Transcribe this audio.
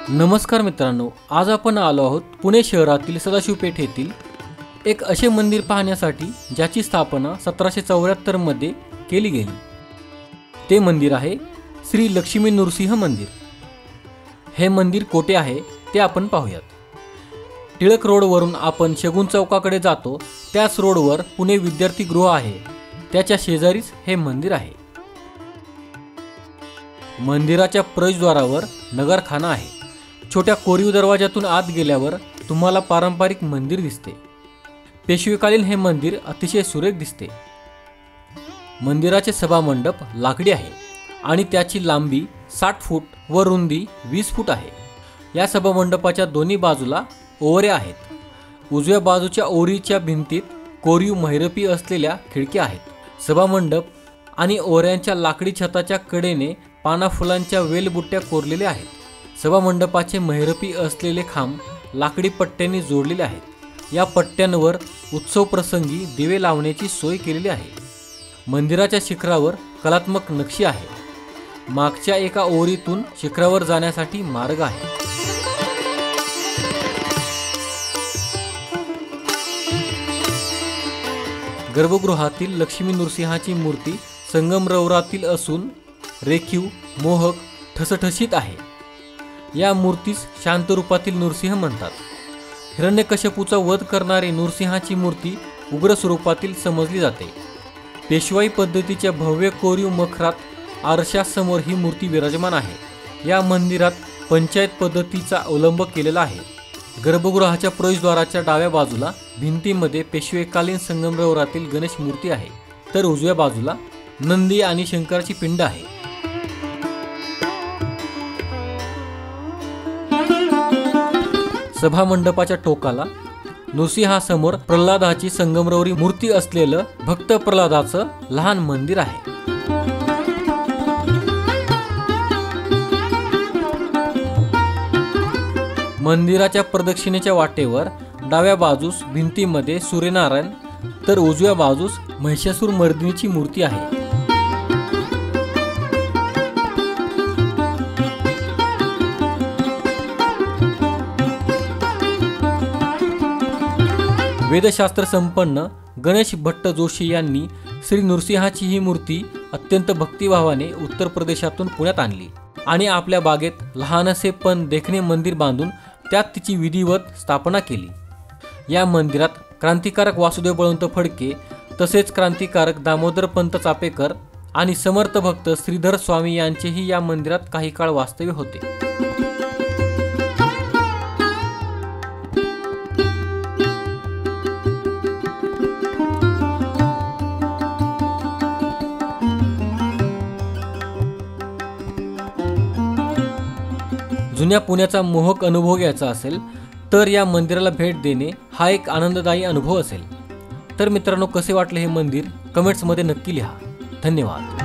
नमस्कार मित्रांनो, आज आपण आलो आहोत पुणे शहरातील सदाशिव पेठ येथील एक असे मंदिर पाहण्यासाठी ज्याची स्थापना 1774 मध्ये केली गेली। ते मंदिर आहे श्री लक्ष्मी नृसिंह मंदिर। हे मंदिर कोठे आहे ते आपण पाहूयात। टिळक रोडवरून आपण शगुन चौकाकडे जातो त्याच रोडवर पुणे विद्यार्थी गृह आहे, त्याच्या शेजारीच हे मंदिर आहे। मंदिराच्या प्रवेशद्वारावर नगरखाना आहे। छोट्या कोरीव दरवाजातून आत गेल्यावर तुम्हाला पारंपरिक मंदिर दिसते। पेशवेकालीन हे मंदिर अतिशय सुरेख दिसते। मंदिराचे सभामंडप लाकडी आहे आणि त्याची लांबी 60 फूट व रुंदी 20 फूट आहे। या सभामंडपाच्या दोन्ही बाजूला ओवऱ्या आहेत। उजव्या बाजूच्या ओरीच्या भिंतीत कोरीव महिरपी असलेल्या खिडक्या आहेत। सभामंडप आणि ओऱ्यांच्या लाकडी छताच्या कडेने पाना फुलांच्या वेलबुट्ट्या कोरलेल्या आहेत। सभामंडपाचे महिरपी असलेले खांब लाकडी पट्ट्यांनी जोडलेले आहेत। या पट्ट्यांवर उत्सव प्रसंगी दिवे लावण्याची सोय केलेली आहे। मंदिराच्या शिखरावर कलात्मक नक्षी आहे। मागच्या एका ओरीतून शिखरावर जाण्यासाठी मार्ग आहे। गर्भगृहातील लक्ष्मी नृसिंहाची मूर्ती संगमरवरातील असून रेखीव, मोहक, ठसठशीत आहे। या मूर्तीस शांत रूपातील नृसिंह म्हणतात। हिरण्यकश्यपूचा वध करणारी नृसिंहाची मूर्ती उग्र स्वरूपातील समजली जाते। पेशवाई पद्धतीच्या भव्य कोरीव मखरात आरशासमोर ही मूर्ती विराजमान आहे। या मंदिरात पंचायत पद्धतीचा अवलंब केलेला आहे। गर्भगृहाच्या प्रवेशद्वाराच्या डाव्या बाजूला भिंतीमध्ये पेशवेकालीन संगमरवरातील गणेश मूर्ती आहे, तर उजव्या बाजूला नंदी आणि शंकराची पिंड आहे। सभामंडपाच्या टोकाला नृसिंहासमोर प्रल्हादाची संगमरवरी मूर्ती असलेलं भक्त प्रल्हादाचं लहान मंदिर आहे। मंदिराच्या प्रदक्षिणेच्या वाटेवर डाव्या बाजूस भिंतीमध्ये सूर्यनारायण तर उजव्या बाजूस महिषासूर मर्दिनीची मूर्ती आहे। वेदशास्त्र संपन्न गणेश भट्ट जोशी यांनी श्री नृसिंहाची ही मूर्ती अत्यंत भक्तिभावाने उत्तर प्रदेशातून पुण्यात आणली आणि आपल्या बागेत लहानसे पण देखणे मंदिर बांधून त्यात तिची विधिवत स्थापना केली। या मंदिरात क्रांतिकारक वासुदेव बळवंत फडके तसेच क्रांतिकारक दामोदरपंत चापेकर आणि समर्थ भक्त श्रीधर स्वामी यांचेही या मंदिरात काही काळ वास्तव्य होते। जुन्या पुण्याचा मोहक अनुभव घ्यायचा असेल तर या मंदिराला भेट देणे हा एक आनंददायी अनुभव असेल। तर मित्रांनो, कसे वाटले हे मंदिर कमेंट्समध्ये नक्की लिहा। धन्यवाद।